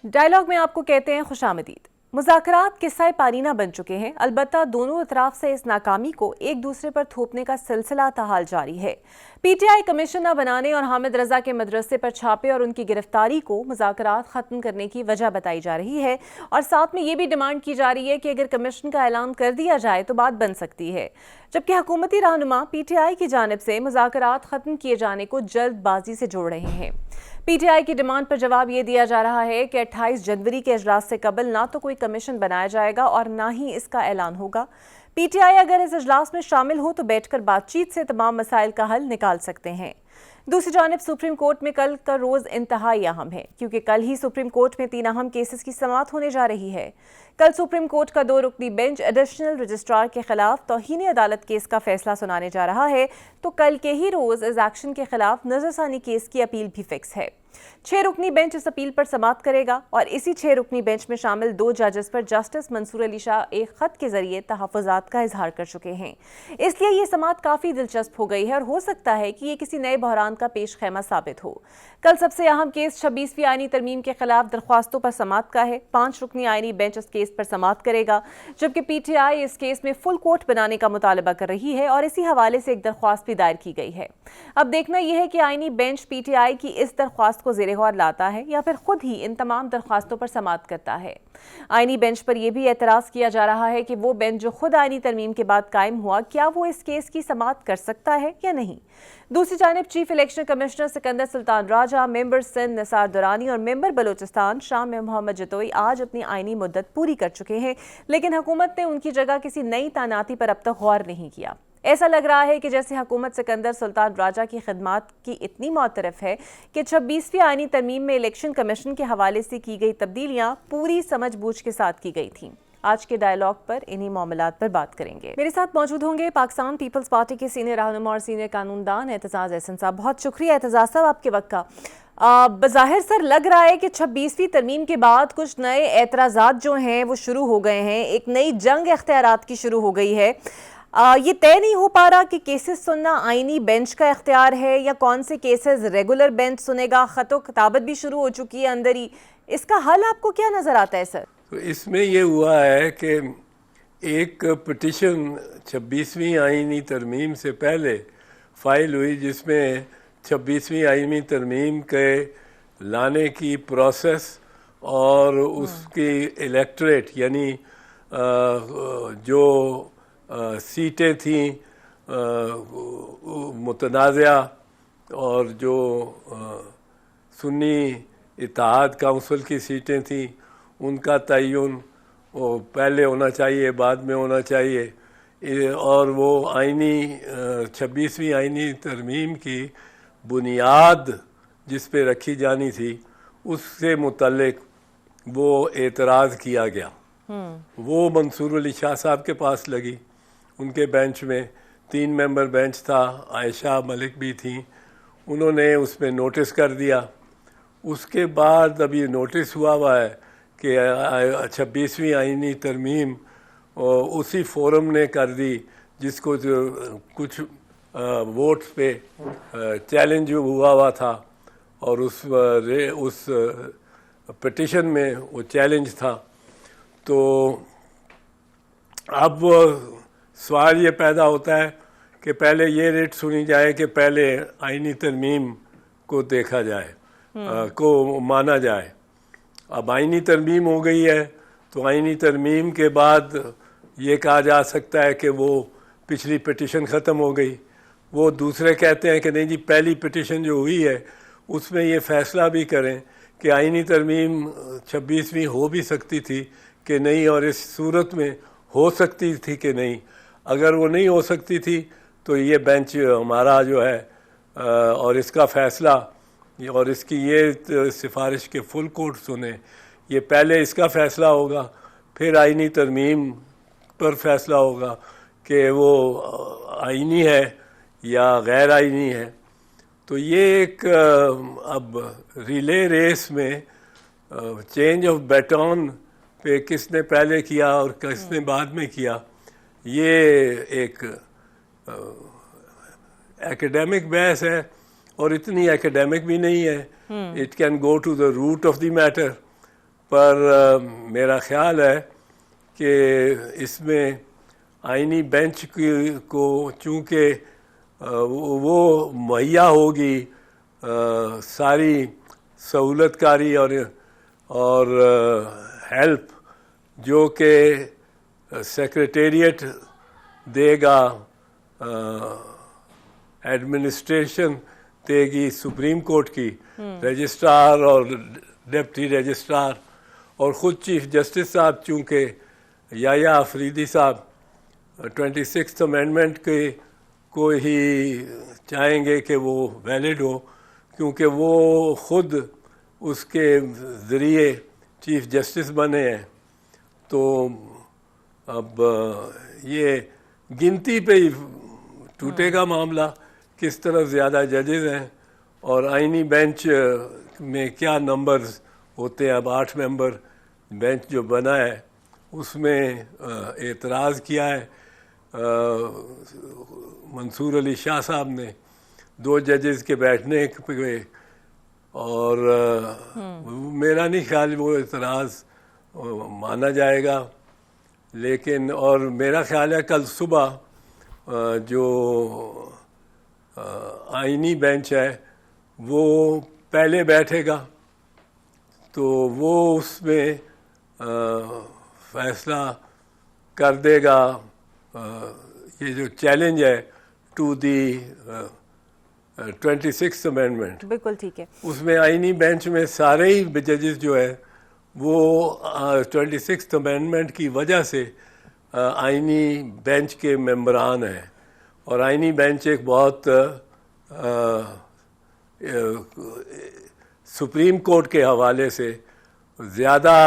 Dialogue में आपको कहते हैं खुशामदीद। मुज़ाकरात किस्सा पारीना बन चुके हैं, अलबत्ता दोनों अतराफ से इस नाकामी को एक दूसरे पर थोपने का सिलसिला ताहाल जारी है। पीटीआई कमीशन न बनाने और हामिद रजा के मदरसे पर छापे और उनकी गिरफ्तारी को मुज़ाकरात खत्म करने की वजह बताई जा रही है और साथ में ये भी डिमांड की जा रही है कि अगर कमीशन का ऐलान कर दिया जाए तो बात बन सकती है, जबकि हुकूमती रहनुमा पीटीआई की जानिब से मुज़ाकरात खत्म किए जाने को जल्दबाजी से जोड़ रहे हैं। पीटीआई की डिमांड पर जवाब ये दिया जा रहा है कि 28 जनवरी के इजलास से कबल ना तो कोई कमीशन बनाया जाएगा और ना ही इसका ऐलान होगा। पीटीआई अगर इस इजलास में शामिल हो तो बैठकर बातचीत से तमाम मसाइल का हल निकाल सकते हैं। दूसरी जानिब सुप्रीम कोर्ट में कल का रोज इंतहाई अहम है, क्योंकि कल ही सुप्रीम कोर्ट में 3 अहम केसेस की समाअत होने जा रही है। कल सुप्रीम कोर्ट का 2 रुकनी बेंच एडिशनल रजिस्ट्रार के खिलाफ तौहीन अदालत केस का फैसला सुनाने जा रहा है, तो कल के ही रोज इस एक्शन के खिलाफ नजरसानी केस की अपील भी फिक्स है। 6 रुकनी बेंच इस अपील पर समाअत करेगा और इसी 6 रुकनी बेंच में शामिल 2 जजेस पर जस्टिस मंसूर अली शाह एक खत के जरिए तहफ़्फ़ुज़ात का इजहार कर चुके हैं। इसलिए ये समाअत काफ़ी दिलचस्प हो गई है और हो सकता है कि ये किसी नए बहरान का पेश खैमा साबित हो। कल सबसे अहम केस 26वीं आईनी तरमीम के खिलाफ दरख्वास्तों पर समाअत का है। 5 रुकनी आईनी बेंच इस केस पर समाअत करेगा, जबकि पीटीआई इस केस में फुल कोर्ट बनाने का मुतालबा कर रही है और इसी हवाले से एक दरख्वास्त भी दायर की गई है। अब देखना यह है कि आईनी बेंच पीटीआई की इस दरख्वास्त को ज़ेरे गौर लाता है या फिर खुद ही इन तमाम दरख्वास्तों पर समाअत करता है। आईनी बेंच पर यह भी एतराज़ किया जा रहा है कि वो बेंच जो खुद आईनी तरमीम के बाद कायम हुआ, क्या वो इस केस की समाअत कर सकता है या नहीं। दूसरी जानिब chief election commissioner Sikandar Sultan Raja, member Sindh Nisar Durrani और मेंबर बलोचिस्तान शाम में मोहम्मद जतोई आज अपनी आईनी मुद्दत पूरी कर चुके हैं, लेकिन हुकूमत ने उनकी जगह किसी नई तैनाती पर अब तक गौर नहीं किया। ऐसा लग रहा है कि जैसे हुकूमत सिकंदर सुल्तान राजा की खिदमात की इतनी मौतरफ है कि 26वीं आईनी तरमीम में इलेक्शन कमीशन के हवाले से की गई तब्दीलियां पूरी समझ बूझ के साथ की गई थीं। आज के डायलॉग पर इन्हीं मामलात पर बात करेंगे। मेरे साथ मौजूद होंगे पाकिस्तान पीपल्स पार्टी के सीनियर रहनुमा और सीनियर कानूनदान एतजाज एहसन साहब। बहुत शुक्रिया एतजाज साहब आपके वक्त का। बज़ाहिर सर लग रहा है कि 26वीं तरमीम के बाद कुछ नए एतराज़ात जो हैं वो शुरू हो गए हैं, एक नई जंग इख्तियारात की शुरू हो गई है। ये तय नहीं हो पा रहा कि केसेस सुनना आईनी बेंच का इख्तियार है या कौन से केसेस रेगुलर बेंच सुनेगा। खतो खिताबत भी शुरू हो चुकी है अंदर ही। इसका हल आपको क्या नज़र आता है सर? तो इसमें ये हुआ है कि एक पिटिशन 26वीं आईनी तरमीम से पहले फाइल हुई, जिसमें 26वीं आईनी तरमीम के लाने की प्रोसेस और उसकी इलेक्टोरेट यानी जो सीटें थी मुतनाज़ा और जो सुन्नी इत्तेहाद काउंसिल की सीटें थी उनका तयन वो पहले होना चाहिए, बाद में होना चाहिए। और वो आईनी 26वीं आईनी तरमीम की बुनियाद जिस पे रखी जानी थी उससे मुतल्लिक वो एतराज़ किया गया। वो मंसूर अली शाह साहब के पास लगी, उनके बेंच में 3 मेंबर बेंच था, आयशा मलिक भी थी। उन्होंने उसमें नोटिस कर दिया। उसके बाद अब ये नोटिस हुआ है कि 26वीं आईनी तरमीम उसी फोरम ने कर दी जिसको जो कुछ वोट्स पे चैलेंज हुआ था और उस पिटिशन में वो चैलेंज था। तो अब सवाल ये पैदा होता है कि पहले ये रेट सुनी जाए कि पहले आईनी तरमीम को देखा जाए, को माना जाए। अब आईनी तरमीम हो गई है तो आईनी तरमीम के बाद ये कहा जा सकता है कि वो पिछली पिटिशन ख़त्म हो गई। वो दूसरे कहते हैं कि नहीं जी, पहली पिटिशन जो हुई है उसमें ये फ़ैसला भी करें कि आईनी तरमीम 26वीं हो भी सकती थी कि नहीं, और इस सूरत में हो सकती थी कि नहीं। अगर वो नहीं हो सकती थी तो ये बेंच हमारा जो है और इसका फ़ैसला और इसकी ये सिफारिश के फुल कोर्ट सुने, ये पहले इसका फ़ैसला होगा, फिर आईनी तरमीम पर फैसला होगा कि वो आईनी है या गैर आईनी है। तो ये एक अब रिले रेस में चेंज ऑफ बैटन पे किसने पहले किया और किसने बाद में किया, ये एक एकेडमिक बहस है और इतनी एकेडमिक भी नहीं है। It can go to the root of the matter. पर मेरा ख्याल है कि इसमें आईनी बेंच को चूँकि वो मुहैया होगी सारी सहूलतकारी और हेल्प जो कि सेक्रेटेरिएट देगा, एडमिनिस्ट्रेशन देगी सुप्रीम कोर्ट की, रजिस्ट्रार और डिप्टी रजिस्ट्रार और ख़ुद चीफ जस्टिस साहब, चूँकि याया अफरीदी साहब 26th अमेंडमेंट के को ही चाहेंगे कि वो वैलिड हो, क्योंकि वो ख़ुद उसके ज़रिए चीफ जस्टिस बने हैं। तो अब ये गिनती पे ही टूटेगा मामला, किस तरफ ज़्यादा जजेस हैं और आईनी बेंच में क्या नंबर्स होते हैं। अब 8 मेंबर बेंच जो बना है उसमें एतराज़ किया है मंसूर अली शाह साहब ने 2 जजेस के बैठने पे, और मेरा नहीं ख्याल वो एतराज़ माना जाएगा। लेकिन और मेरा ख्याल है कल सुबह जो आईनी बेंच है वो पहले बैठेगा, तो वो उसमें फैसला कर देगा ये जो चैलेंज है टू दी 26th अमेंडमेंट। बिल्कुल ठीक है। उसमें आईनी बेंच में सारे ही जजेस जो है वो 26th अमेंडमेंट की वजह से आईनी बेंच के मेंबरान हैं, और आईनी बेंच एक बहुत सुप्रीम कोर्ट के हवाले से ज़्यादा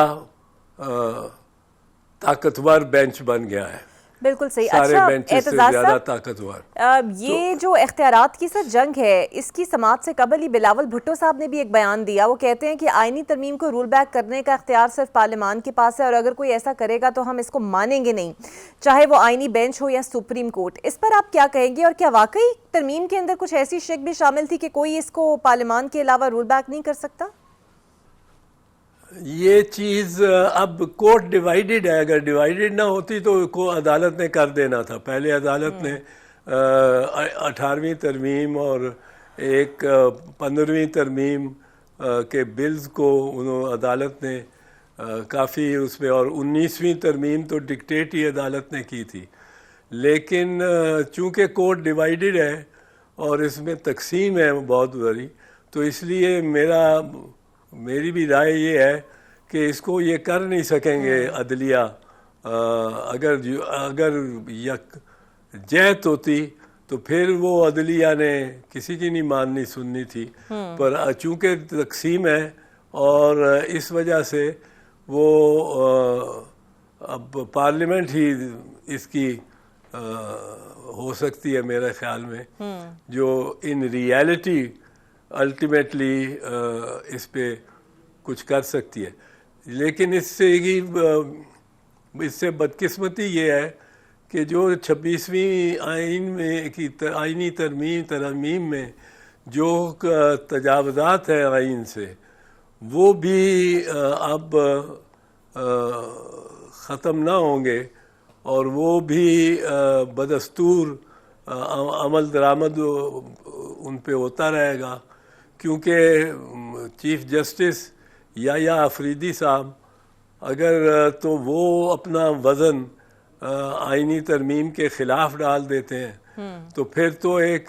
ताकतवर बेंच बन गया है। बिल्कुल सही। सारे अच्छा, बेंचेस से एतजाज़ ज़्यादा साहब, ताकतवर। ये जो इख्तियारात की सर जंग है, इसकी समाअत से कबल ही बिलावल भुट्टो साहब ने भी एक बयान दिया। वो कहते हैं कि आईनी तरमीम को रूल बैक करने का इख्तियार सिर्फ पार्लियामान के पास है, और अगर कोई ऐसा करेगा तो हम इसको मानेंगे नहीं, चाहे वो आईनी बेंच हो या सुप्रीम कोर्ट। इस पर आप क्या कहेंगे, और क्या वाकई तरमीम के अंदर कुछ ऐसी शिक भी शामिल थी कि कोई इसको पार्लियामान के अलावा रूल बैक नहीं कर सकता? ये चीज़ अब कोर्ट डिवाइडेड है, अगर डिवाइडेड ना होती तो को अदालत ने कर देना था। पहले अदालत ने 18वीं तरमीम और एक 15वीं तरमीम के बिल्स को उन्होंने अदालत ने काफ़ी उसमें, और 19वीं तरमीम तो डिक्टेट ही अदालत ने की थी। लेकिन चूँकि कोर्ट डिवाइडेड है और इसमें तकसीम है बहुत बड़ी, तो इसलिए मेरी भी राय ये है कि इसको ये कर नहीं सकेंगे अदलिया। अगर यकजहत होती तो फिर वो अदलिया ने किसी की नहीं माननी सुननी थी, पर चूँकि तकसीम है और इस वजह से वो अब पार्लियामेंट ही इसकी हो सकती है मेरे ख्याल में, जो इन रियलिटी अल्टीमेटली इस पे कुछ कर सकती है। लेकिन इससे बदकिस्मती ये है कि जो 26वीं आइन में की आइनी तरमीम में जो तजावज़ात है आइन से, वो भी अब ख़त्म ना होंगे, और वो भी बदस्तूर अमल दरामद उन पे होता रहेगा, क्योंकि चीफ जस्टिस याया अफरीदी साहब अगर तो वो अपना वज़न आइनी तरमीम के ख़िलाफ़ डाल देते हैं तो फिर तो एक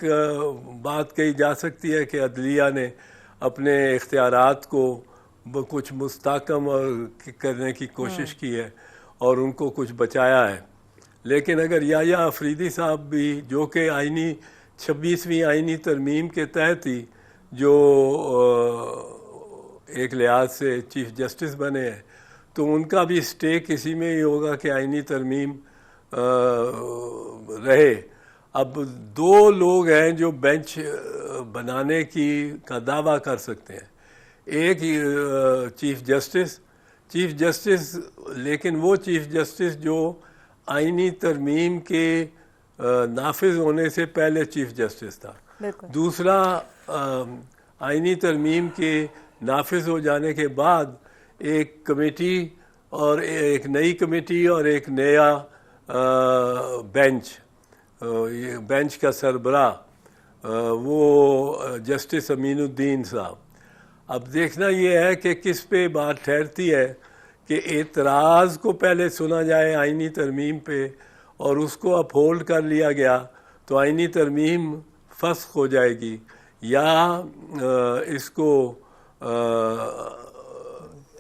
बात कही जा सकती है कि अदलिया ने अपने इख्तियारात को कुछ मुस्तहकम और करने की कोशिश की है और उनको कुछ बचाया है। लेकिन अगर याया अफरीदी साहब भी, जो कि 26वीं आइनी तरमीम के तहत ही जो एक लिहाज से चीफ जस्टिस बने हैं, तो उनका भी स्टेक इसी में ही होगा कि आइनी तरमीम रहे। अब 2 लोग हैं जो बेंच बनाने का दावा कर सकते हैं, एक चीफ जस्टिस, लेकिन वो चीफ जस्टिस जो आइनी तरमीम के नाफिज होने से पहले चीफ जस्टिस था। दूसरा आइनी तरमीम के नाफिज हो जाने के बाद एक कमेटी और एक नई कमेटी और एक नया बेंच, ये बेंच का सरबरा वो जस्टिस अमीनुद्दीन साहब। अब देखना ये है कि किस पे बात ठहरती है, कि एतराज़ को पहले सुना जाए आइनी तरमीम पे और उसको अपहोल्ड कर लिया गया तो आइनी तरमीम फस्ख हो जाएगी, या इसको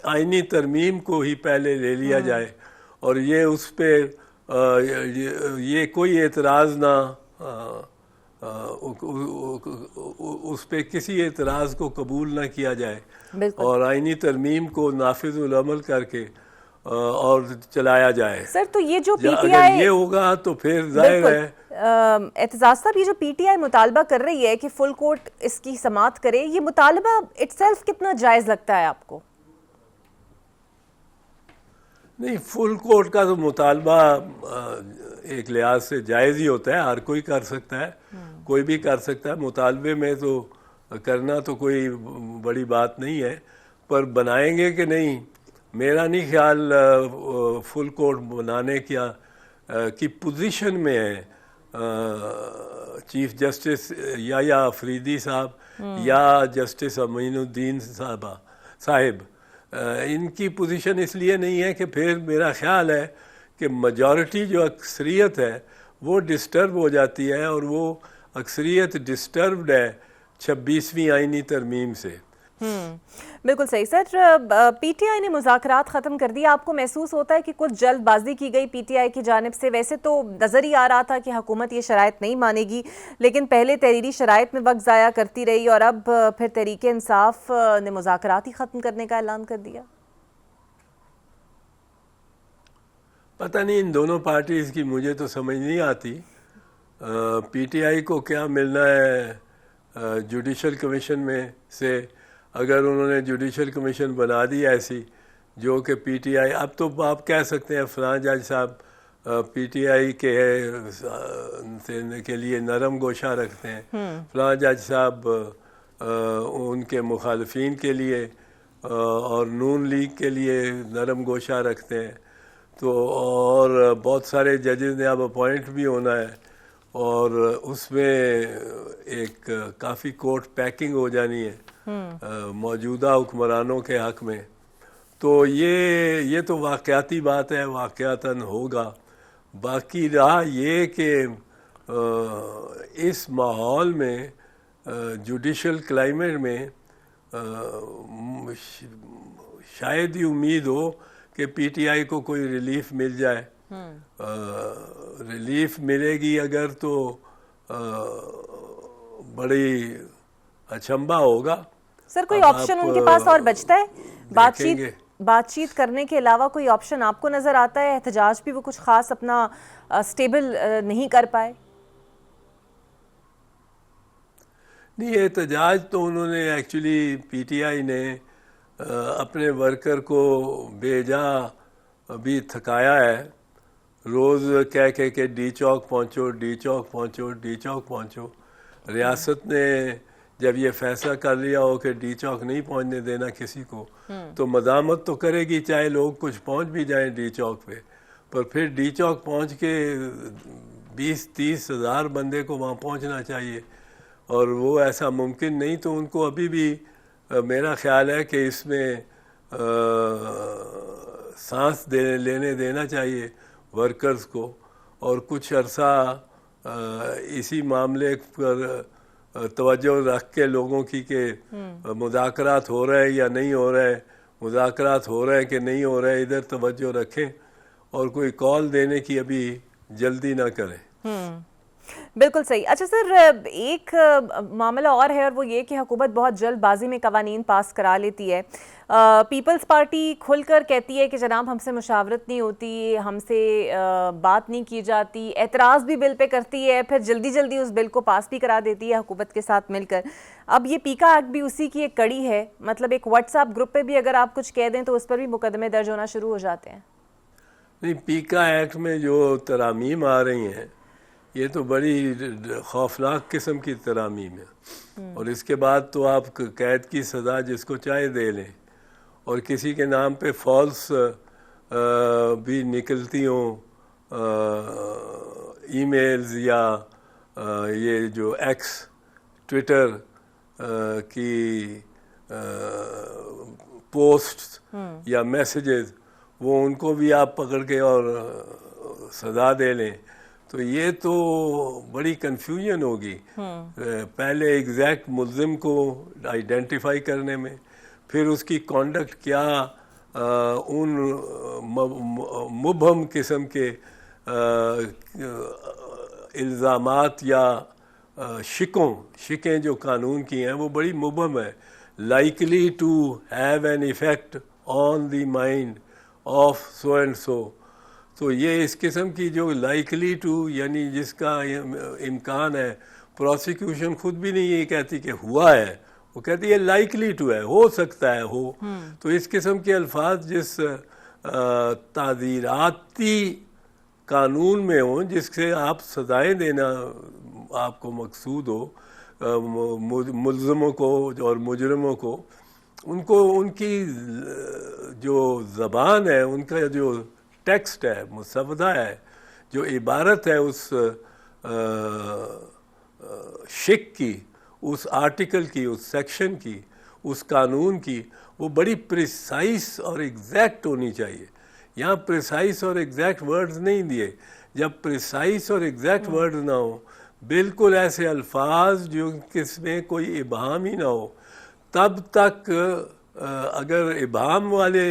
आइनी तरमीम को ही पहले ले लिया जाए और ये उस पे ये कोई एतराज़ ना उस पे किसी एतराज़ को कबूल ना किया जाए और आइनी तरमीम को नाफिज़ुल अमल करके और चलाया जाए। सर तो ये जो अगर पीटीआई ये होगा तो फिर जाहिर है एतजाज साहब, ये जो पीटीआई मुतालबा कर रही है कि फुल कोर्ट इसकी समाअत करे, ये मुतालबा इटसेल्फ कितना जायज़ लगता है आपको? नहीं, फुल कोर्ट का तो मुतालबा एक लिहाज से जायज़ ही होता है, हर कोई कर सकता है, कोई भी कर सकता है। मुतालबे में तो करना तो कोई बड़ी बात नहीं है, पर बनाएंगे कि नहीं, मेरा नहीं ख्याल फुल कोर्ट बनाने की पोजीशन में है चीफ जस्टिस या अफरीदी साहब या जस्टिस अमीनुद्दीन साहिब। इनकी पोजीशन इसलिए नहीं है कि फिर मेरा ख्याल है कि मेजॉरिटी जो अक्सरियत है वो डिस्टर्ब हो जाती है और वो अक्सरियत डिस्टर्ब्ड है 26वीं आइनी तरमीम से। बिल्कुल सही। सर पीटीआई ने मुज़ाकरात ख़त्म कर दिया, आपको महसूस होता है कि कुछ जल्दबाजी की गई पीटीआई की जानिब से? वैसे तो नज़र ही आ रहा था कि हुकूमत ये शराइत नहीं मानेगी, लेकिन पहले तहरीरी शराइत में वक्त ज़ाया करती रही और अब फिर तहरीक इंसाफ ने मुज़ाकरात ही ख़त्म करने का ऐलान कर दिया। पता नहीं इन दोनों पार्टीज़ की मुझे तो समझ नहीं आती। पीटीआई को क्या मिलना है जुडिशल कमीशन में से? अगर उन्होंने जुडिशल कमीशन बना दी ऐसी जो कि पीटीआई, अब तो आप कह सकते हैं फलां जज साहब पीटीआई के लिए नरम गोशा रखते हैं, फलां जज साहब उनके मुखालफिन के लिए और नून लीग के लिए नरम गोशा रखते हैं। तो और बहुत सारे जजेस ने अब अपॉइंट भी होना है और उसमें एक काफ़ी कोर्ट पैकिंग हो जानी है मौजूदा हुक्मरानों के हक में। तो ये तो वाक़याती बात है, वाक़यातन होगा। बाकी रहा ये कि इस माहौल में जुडिशल क्लाइमेट में शायद ही उम्मीद हो कि पीटीआई को कोई रिलीफ मिल जाए। रिलीफ मिलेगी अगर तो बड़ी अचंभा होगा। सर कोई ऑप्शन उनके पास और बचता है? बातचीत करने के अलावा कोई ऑप्शन आपको नजर आता है? एहतजाज भी वो कुछ खास अपना स्टेबल नहीं कर पाए? नहीं, एहतजाज तो उन्होंने एक्चुअली पीटीआई ने अपने वर्कर को बेजा अभी थकाया है, रोज़ कह के डी चौक पहुँचो, डी चौक पहुँचो, डी चौक पहुँचो। रियासत ने जब ये फैसला कर लिया हो कि डी चौक नहीं पहुँचने देना किसी को, तो मज़ामत तो करेगी चाहे लोग कुछ पहुँच भी जाएं डी चौक पे, पर फिर डी चौक पहुँच के 20-30 हज़ार बंदे को वहाँ पहुँचना चाहिए और वो ऐसा मुमकिन नहीं। तो उनको अभी भी मेरा ख्याल है कि इसमें सांस लेने देना चाहिए वर्कर्स को और कुछ अरसा इसी मामले पर तवज्जो रख के लोगों की कि मुज़ाकरात हो रहे हैं या नहीं हो रहे, मुज़ाकरात हो रहे हैं कि नहीं हो रहे, इधर तवज्जो रखें और कोई कॉल देने की अभी जल्दी ना करें। बिल्कुल सही। अच्छा सर, एक मामला और है और वो ये कि हुकूमत बहुत जल्दबाजी में कवानीन पास करा लेती है। पीपल्स पार्टी खुलकर कहती है कि जनाब हमसे मुशावरत नहीं होती, हमसे बात नहीं की जाती, एतराज़ भी बिल पे करती है, फिर जल्दी जल्दी उस बिल को पास भी करा देती है हुकूमत के साथ मिलकर। अब ये पीका एक्ट भी उसी की एक कड़ी है, मतलब एक व्हाट्सएप ग्रुप पे भी अगर आप कुछ कह दें तो उस पर भी मुकदमे दर्ज होना शुरू हो जाते हैं। नहीं, पीका एक्ट में जो तरामीम आ रही हैं ये तो बड़ी खौफनाक किस्म की तरामीम है और इसके बाद तो आप कैद की सज़ा जिसको चाहे दे लें और किसी के नाम पे फॉल्स भी निकलती हों ईमेल्स या ये जो एक्स ट्विटर की पोस्ट्स या मैसेजेस, वो उनको भी आप पकड़ के और सजा दे लें, तो ये तो बड़ी कंफ्यूजन होगी। पहले एग्जैक्ट मुल्जिम को आइडेंटिफाई करने में, फिर उसकी कॉन्डक्ट क्या उन मुबहम किस्म के इल्ज़ामात या शिकें जो कानून की हैं वो बड़ी मुबहम है। Likely to have an effect on the mind of so and so, तो ये इस किस्म की जो लाइकली टू यानी जिसका इम्कान है, प्रोसिक्यूशन खुद भी नहीं ये कहती कि हुआ है, वो कहती है लाइकली टू है, हो सकता है हो। तो इस किस्म के अल्फाज जिस ताज़ीराती कानून में हों जिससे आप सजाएं देना आपको मकसूद हो मुल्ज़िमों को और मुजरिमों को, उनको उनकी जो ज़बान है, उनका जो टेक्स्ट है, मुसवदा है, जो इबारत है उस शिक की, उस आर्टिकल की, उस सेक्शन की, उस कानून की, वो बड़ी प्रिसाइस और एग्जैक्ट होनी चाहिए। यहाँ प्रिसाइस और एग्जैक्ट वर्ड्स नहीं दिए। जब प्रिसाइस और एग्जैक्ट वर्ड्स ना हो, बिल्कुल ऐसे अल्फाज जो किसमें कोई इबाहम ही ना हो, तब तक अगर इबाहम वाले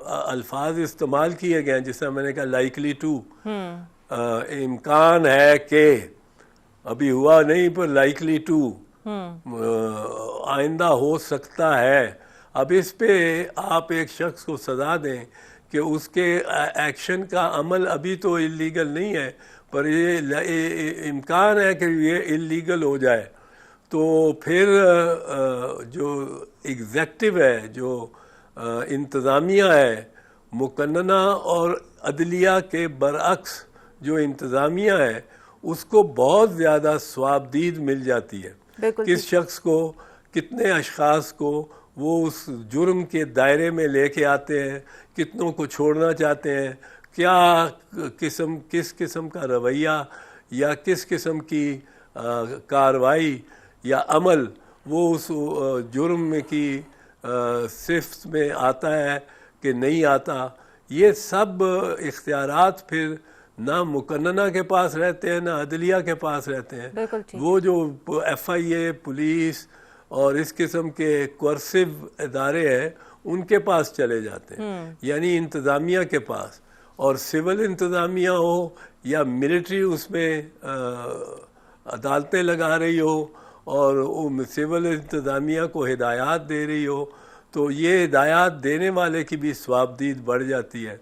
अल्फाज इस्तेमाल किए गए, जिससे मैंने कहा लाइकली टू, इम्कान है कि, अभी हुआ नहीं पर लाइकली टू, आइंदा हो सकता है। अब इस पे आप एक शख्स को सजा दें कि उसके एक्शन का अमल अभी तो इलीगल नहीं है, पर ये इम्कान है कि ये इलीगल हो जाए, तो फिर जो एग्जेक्टिव है, जो इंतज़ामिया है, मुकन्नना और अदलिया के बरअक्स जो इंतज़ामिया है, उसको बहुत ज़्यादा स्वाबदीद मिल जाती है। किस शख्स को, कितने अशखास को वो उस जुर्म के दायरे में लेके आते हैं, कितनों को छोड़ना चाहते हैं, क्या किस किस्म का रवैया या किस किस्म की कार्रवाई या अमल वो उस जुर्म में की सिफ्त में आता है कि नहीं आता, ये सब इख्तियारात फिर ना मुकन्नना के पास रहते हैं, ना अदलिया के पास रहते हैं। वो जो FIA, पुलिस और इस किस्म के कोर्सिव इदारे हैं, उनके पास चले जाते हैं, यानी इंतज़ामिया के पास। और सिविल इंतज़ामिया हो या मिलिट्री उसमें अदालतें लगा रही हो और सिविल इंतज़ामिया को हिदायत दे रही हो, तो ये हिदायत देने वाले की भी स्वाबदीद बढ़ जाती है,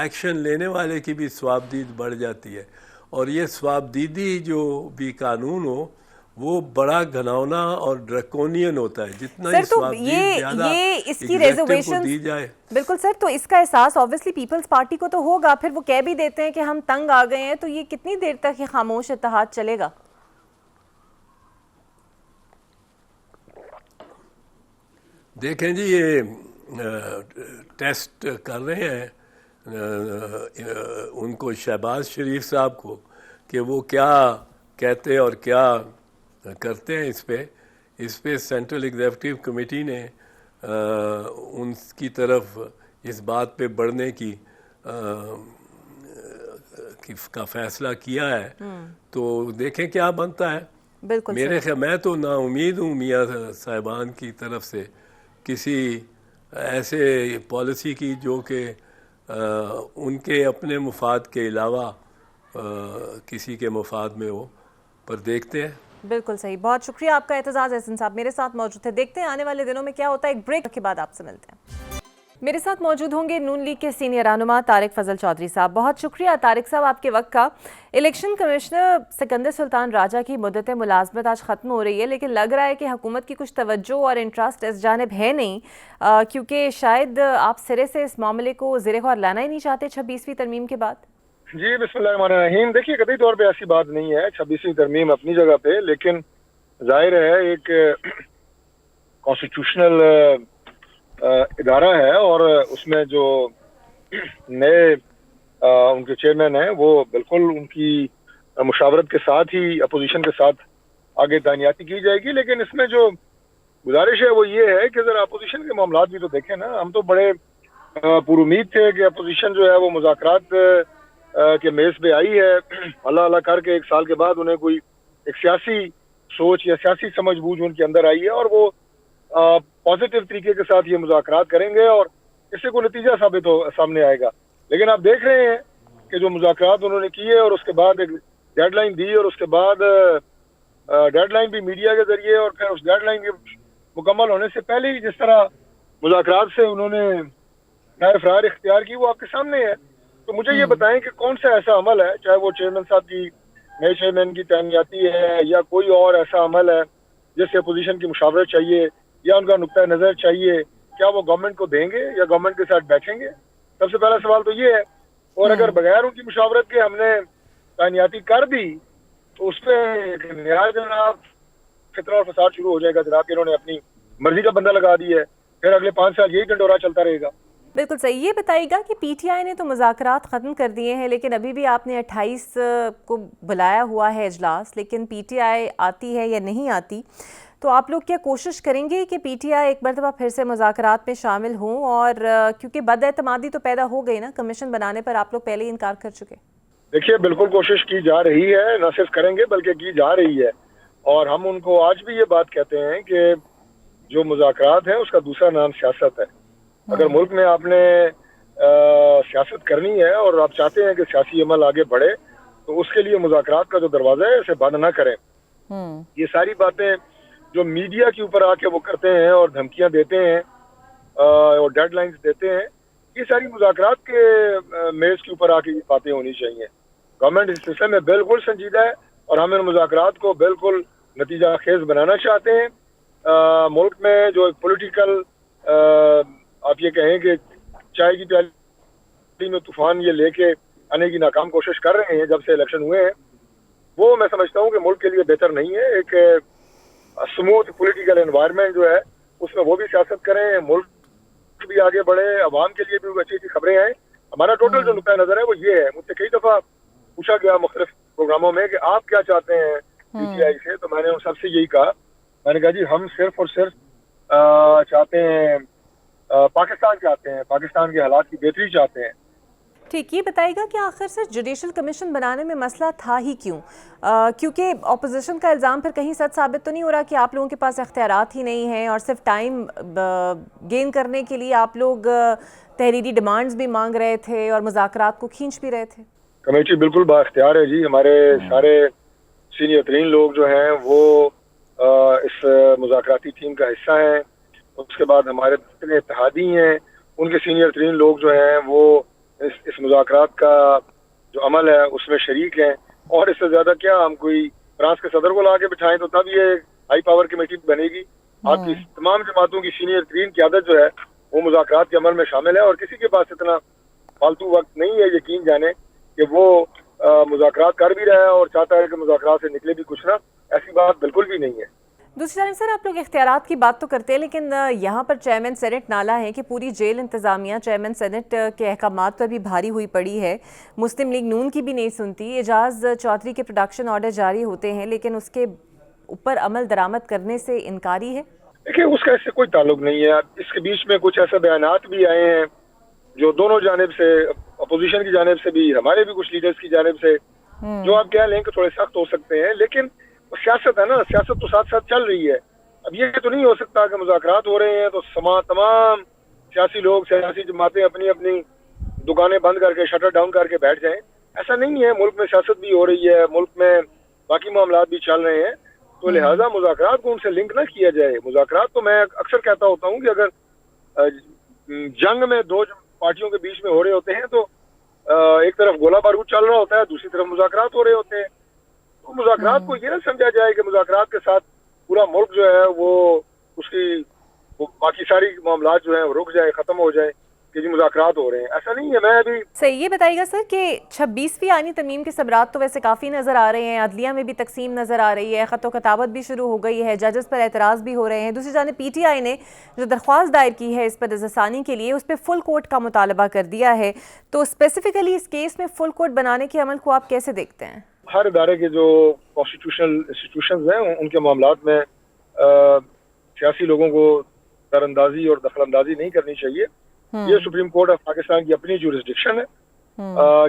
एक्शन लेने वाले की भी स्वाबदीद बढ़ जाती है। और ये स्वाबदीदी जो भी कानून हो वो बड़ा घनावना और ड्रैकोनियन होता है। जितना सर, तो ये इसकी रिजर्वेशन दी जाए। बिल्कुल सर, तो इसका एहसास ऑब्वियसली पीपल्स पार्टी को तो होगा, फिर वो कह भी देते हैं कि हम तंग आ गए हैं, तो ये कितनी देर तक ये खामोश इत्तेहाद चलेगा? देखें जी, ये टेस्ट कर रहे हैं उनको, शहबाज शरीफ साहब को, कि वो क्या कहते और क्या करते हैं। इस पे सेंट्रल एग्जीक्यूटिव कमेटी ने उनकी तरफ इस बात पे बढ़ने का फैसला किया है, तो देखें क्या बनता है। बिल्कुल मेरे ख्याल, मैं तो नाउमीद हूँ मियाँ साहिबान की तरफ से किसी ऐसे पॉलिसी की जो कि उनके अपने मुफाद के अलावा किसी के मुफाद में हो, पर देखते हैं। बिल्कुल सही, बहुत शुक्रिया आपका एतजाज़ एहसन साहब, मेरे साथ मौजूद थे। देखते हैं आने वाले दिनों में क्या होता है। एक ब्रेक के बाद आपसे मिलते हैं। मेरे साथ मौजूद होंगे नून लीग के सीनियर रहनुमा तारिक फजल चौधरी साहब। बहुत शुक्रिया तारिक साहब आपके वक्त का। इलेक्शन कमिश्नर सिकंदर सुल्तान राजा की मुद्दत मुलाजमत आज ख़त्म हो रही है, लेकिन लग रहा है कि हुकूमत की कुछ तवज्जो और इंटरेस्ट इस जानिब है नहीं, क्योंकि शायद आप सिरे से इस मामले को ज़ेरे गौर लाना ही नहीं चाहते 26वीं तरमीम के बाद। जी बिस्मिल्लाहिर्रहमानिर्रहीम। देखिए, कतई तौर पे ऐसी बात नहीं है, 26वीं तरमीम अपनी जगह पे, लेकिन जाहिर है एक कॉन्स्टिट्यूशनल इदारा है और उसमें जो नए उनके चेयरमैन हैं वो बिल्कुल उनकी मुशावरत के साथ ही अपोजिशन के साथ आगे तैनाती की जाएगी। लेकिन इसमें जो गुजारिश है वो ये है कि जरा अपोजिशन के मामलात भी तो देखें ना। हम तो बड़े पुरुमीद थे कि अपोजिशन जो है वो मुज़ाकरात के मेज़ पे आई है, अल्लाह अल्लाह करके 1 साल के बाद उन्हें कोई एक सियासी सोच या सियासी समझबूझ उनके अंदर आई है और वो पॉजिटिव तरीके के साथ ये मुज़ाकरात करेंगे और इससे कोई नतीजा सामने आएगा। लेकिन आप देख रहे हैं कि जो मुज़ाकरात उन्होंने किए और उसके बाद एक डेडलाइन दी और उसके बाद डेडलाइन भी मीडिया के जरिए और फिर उस डेडलाइन के मुकम्मल होने से पहले ही जिस तरह मुज़ाकरात से उन्होंने नए फरार इख्तियार की वो आपके सामने है। तो मुझे ये बताएं कि कौन सा ऐसा अमल है, चाहे वो चेयरमैन साहब की नए चेयरमैन की तैनाती है या कोई और ऐसा अमल है जिससे अपोजिशन की मुशावरत चाहिए या उनका नुक्ता नज़र चाहिए, क्या वो गवर्नमेंट को देंगे या गवर्नमेंट के साथ बैठेंगे? सबसे पहला सवाल तो ये है। और अगर बगैर उनकी मुशावरत के हमने तैनाती कर दी तो उस पर नया जनाब फितरा और फसाद शुरू हो जाएगा जनाब कि इन्होंने अपनी मर्जी का बंदा लगा दी है, फिर अगले 5 साल यही ढंडोरा चलता रहेगा। बिल्कुल सही। ये बताइएगा कि पीटीआई ने तो मुज़ाकरात ख़त्म कर दिए हैं लेकिन अभी भी आपने 28 को बुलाया हुआ है इजलास, लेकिन पीटीआई आती है या नहीं आती, तो आप लोग क्या कोशिश करेंगे कि पीटीआई एक मरतबा फिर से मुज़ाकरात में शामिल हों? और क्योंकि बदएतमादी तो पैदा हो गई ना, कमीशन बनाने पर आप लोग पहले ही इनकार कर चुके। देखिए बिल्कुल कोशिश की जा रही है, न सिर्फ करेंगे बल्कि की जा रही है और हम उनको आज भी ये बात कहते हैं कि जो मुज़ाकरात है उसका दूसरा नाम सियासत है। अगर मुल्क में आपने सियासत करनी है और आप चाहते हैं कि सियासी अमल आगे बढ़े तो उसके लिए मुज़ाकरात का जो दरवाज़ा है इसे बंद ना करें। ये सारी बातें जो मीडिया के ऊपर आके वो करते हैं और धमकियां देते हैं और डेडलाइंस देते हैं, ये सारी मुज़ाकरात के मेज़ के ऊपर आके ये बातें होनी चाहिए। गवर्नमेंट इस सिलसिले में बिल्कुल संजीदा है और हम इन मुज़ाकरात को बिल्कुल नतीजा खेज बनाना चाहते हैं। मुल्क में जो पॉलिटिकल आप ये कहें कि चाय की प्याली में तूफान ये लेके आने की नाकाम कोशिश कर रहे हैं जब से इलेक्शन हुए हैं, वो मैं समझता हूँ कि मुल्क के लिए बेहतर नहीं है। एक स्मूथ पॉलिटिकल एनवायरनमेंट जो है उसमें वो भी सियासत करें, मुल्क भी आगे बढ़े, अवाम के लिए भी अच्छी अच्छी खबरें आए। हमारा टोटल जो नुक्ता नजर है वो ये है। मुझसे कई दफा पूछा गया मुख्तलिफ प्रोग्रामों में कि आप क्या चाहते हैं पीटीआई से, तो मैंने उन सबसे यही कहा, मैंने कहा जी हम सिर्फ और सिर्फ चाहते हैं पाकिस्तान चाहते हैं, पाकिस्तान के हालात की बेहतरी चाहते हैं। ठीक, ये बताइएगा कि आखिर से जुडिशल कमीशन बनाने में मसला था ही क्यों? क्योंकि ऑपोजिशन का इल्ज़ाम फिर कहीं सच साबित तो नहीं हो रहा कि आप लोगों के पास इख्तियारात ही नहीं हैं और सिर्फ टाइम गेन करने के लिए आप लोग तहरीरी डिमांड्स भी मांग रहे थे और मुज़ाकरात को खींच भी रहे थे? कमेटी बिल्कुल बाख्तियार है जी। हमारे सारे सीनियर तरीन लोग जो हैं वो इस मुज़ाकराती टीम का हिस्सा हैं। उसके बाद हमारे जितने इत्तेहादी हैं उनके सीनियर तरीन लोग जो हैं वो इस मुज़ाकरात का जो अमल है उसमें शरीक हैं। और इससे ज़्यादा क्या, हम कोई फ्रांस के सदर को ला के बिठाएं तो तब ये हाई पावर कमेटी बनेगी। आपकी तमाम जमातों की सीनियर तरीन क़यादत जो है वो मुज़ाकरात के अमल में शामिल है और किसी के पास इतना फालतू वक्त नहीं है यकीन जाने कि वो मुज़ाकरात कर भी रहा है और चाहता है कि मुज़ाकरात से निकले भी कुछ ना। ऐसी बात बिल्कुल भी नहीं है। दूसरी तरफ सर, आप लोग इख्तियारात की बात तो करते हैं लेकिन यहाँ पर चेयरमैन सेनेट नाला है कि पूरी जेल इंतज़ामिया चेयरमैन सेनेट के अहकामात पर भी भारी हुई पड़ी है। मुस्लिम लीग नून की भी नहीं सुनती। एजाज चौधरी के प्रोडक्शन ऑर्डर जारी होते हैं लेकिन उसके ऊपर अमल दरामद करने से इनकारी है। देखिए उसका इससे कोई ताल्लुक नहीं है। इसके बीच में कुछ ऐसे बयानात भी आए हैं जो दोनों जानिब से, अपोजिशन की जानिब से भी, हमारे भी कुछ लीडर्स की जानिब से, जो आप कह लें कि थोड़े सख्त हो सकते हैं, लेकिन सियासत है ना, सियासत तो साथ साथ चल रही है। अब ये तो नहीं हो सकता कि मुज़ाकरात हो रहे हैं तो तमाम सियासी लोग, सियासी जमातें अपनी अपनी दुकानें बंद करके, शटर डाउन करके बैठ जाएं। ऐसा नहीं है। मुल्क में सियासत भी हो रही है, मुल्क में बाकी मामलात भी चल रहे हैं, तो लिहाजा मुज़ाकरात को उनसे लिंक ना किया जाए। मुज़ाकरात तो मैं अक्सर कहता होता हूँ कि अगर जंग में दो पार्टियों के बीच में हो रहे होते हैं तो एक तरफ गोला बारूद चल रहा होता है, दूसरी तरफ मुज़ाकरात हो रहे होते हैं। तो मुज़ाकरात को ये ना समझा जाए कि मुज़ाकरात के साथ पूरा मुल्क जो है वो उसकी बाकी सारी मामलात जो है वो रुक जाए, ख़त्म हो जाए। कि जी मुज़ाकरात हो रहे हैं, ऐसा नहीं है। मैं अभी सही, ये बताइएगा सर कि 26वीं आईनी तरमीम के सबरात तो वैसे काफ़ी नज़र आ रहे हैं, अदलिया में भी तकसीम नज़र आ रही है, ख़त खताबत भी शुरू हो गई है, जजेस पर एतराज़ भी हो रहे हैं। दूसरी जानिब PTI ने जो दरख्वास्त दायर की है इस पर नज़रसानी के लिए, उस पर फुल कोर्ट का मुतालबा कर दिया है। तो स्पेसिफिकली इस केस में फुल कोर्ट बनाने के अमल को आप कैसे देखते हैं? हर इदारे के जो कॉन्स्टिट्यूशनल इंस्टीट्यूशंस हैं उनके मामलात में सियासी लोगों को दरअंदाजी और दखलंदाजी नहीं करनी चाहिए। ये सुप्रीम कोर्ट ऑफ पाकिस्तान की अपनी जुरिस्डिक्शन है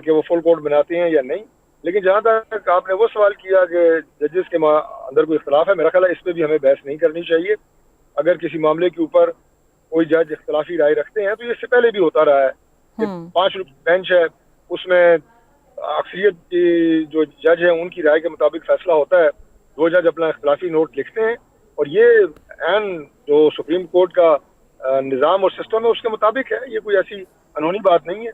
कि वो फुल कोर्ट बनाते हैं या नहीं। लेकिन जहाँ तक आपने वो सवाल किया कि जजेस के अंदर कोई इख्तलाफ है, मेरा ख्याल है इस पर भी हमें बहस नहीं करनी चाहिए। अगर किसी मामले के ऊपर कोई जज इख्तलाफी राय रखते हैं तो ये इससे पहले भी होता रहा है कि 5 बेंच है, उसमें अक्सरियत की जो जज है उनकी राय के मुताबिक फैसला होता है, 2 जज अपना इख्तलाफी नोट लिखते हैं और ये एन जो सुप्रीम कोर्ट का निज़ाम और सिस्टम है उसके मुताबिक है। ये कोई ऐसी अनहोनी बात नहीं है।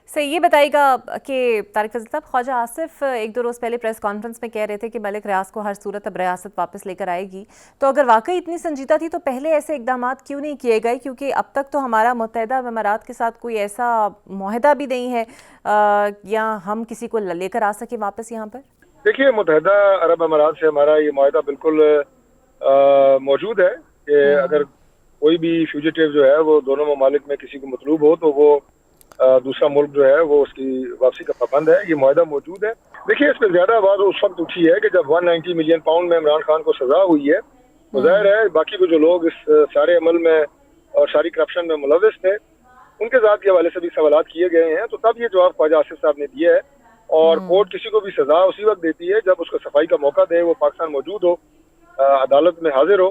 सही, ये बताइएगा कि तारिक फजल साहब, ख्वाजा आसिफ 1-2 रोज़ पहले प्रेस कॉन्फ्रेंस में कह रहे थे कि मलिक रियाज को हर सूरत अब रियासत वापस लेकर आएगी। तो अगर वाकई इतनी संजीदा थी तो पहले ऐसे इकदाम क्यों नहीं किए गए? क्योंकि अब तक तो हमारा मुत्तहिदा अमारात के साथ कोई ऐसा मुआहदा भी नहीं है या हम किसी को लेकर आ सके वापस यहाँ पर। देखिए, मुत्तहिदा अरब अमारात से हमारा ये मुआहदा बिल्कुल मौजूद है कि अगर कोई भी फ्यूजिटिव जो है वो दोनों ममालिक में किसी को मतलूब हो तो वो दूसरा मुल्क जो है वो उसकी वापसी का पाबंद है। ये मुआहदा मौजूद है। देखिए, इस पर ज्यादा आवाज उस वक्त उठी है कि जब 190 मिलियन पाउंड में इमरान खान को सजा हुई है, तो जाहिर है बाकी को जो लोग इस सारे अमल में और सारी करप्शन में मुलविस थे उनके जात के हवाले से भी सवाल किए गए हैं। तो तब ये जवाब ख्वाजा आसिफ साहब ने दिया है। और कोर्ट किसी को भी सजा उसी वक्त देती है जब उसको सफाई का मौका दे, वो पाकिस्तान मौजूद हो, अदालत में हाजिर हो।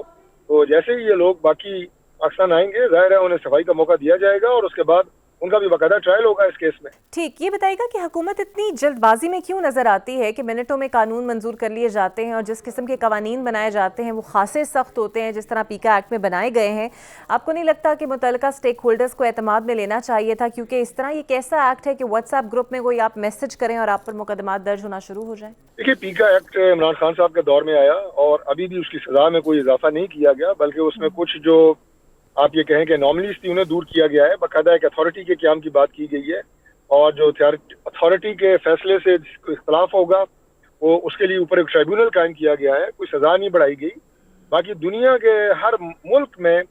तो जैसे ही ये लोग बाकी पाकिस्तान आएंगे, जाहिर है उन्हें सफाई का मौका दिया जाएगा और उसके बाद उनका भी बाकायदा ट्रायल होगा इस केस में। ठीक, ये बताइएगा कि हुकूमत इतनी जल्दबाजी में क्यों नजर आती है कि मिनटों में कानून मंजूर कर लिए जाते हैं और जिस किस्म के कवानीन बनाए जाते हैं वो खासे सख्त होते हैं, जिस तरह पीका एक्ट में बनाए गए हैं। आपको नहीं लगता कि मुतल्लिका स्टेक होल्डर्स को एतमाद में लेना चाहिए था? क्योंकि इस तरह ये कैसा एक्ट है कि व्हाट्सएप ग्रुप में कोई आप मैसेज करें और आप पर मुकदमात दर्ज होना शुरू हो जाए? देखिए, पीका एक्ट इमरान खान साहब के दौर में आया और अभी भी उसकी सजा में कोई इजाफा नहीं किया गया, बल्कि उसमें कुछ जो आप ये कहें कि नॉर्मलीज थी उन्हें दूर किया गया है। बाकायदा एक अथॉरिटी के क़याम की बात की गई है और जो अथॉरिटी के फैसले से जिसको इख्तलाफ होगा वो उसके लिए ऊपर एक ट्राइब्यूनल कायम किया गया है। कोई सजा नहीं बढ़ाई गई। बाकी दुनिया के हर मुल्क में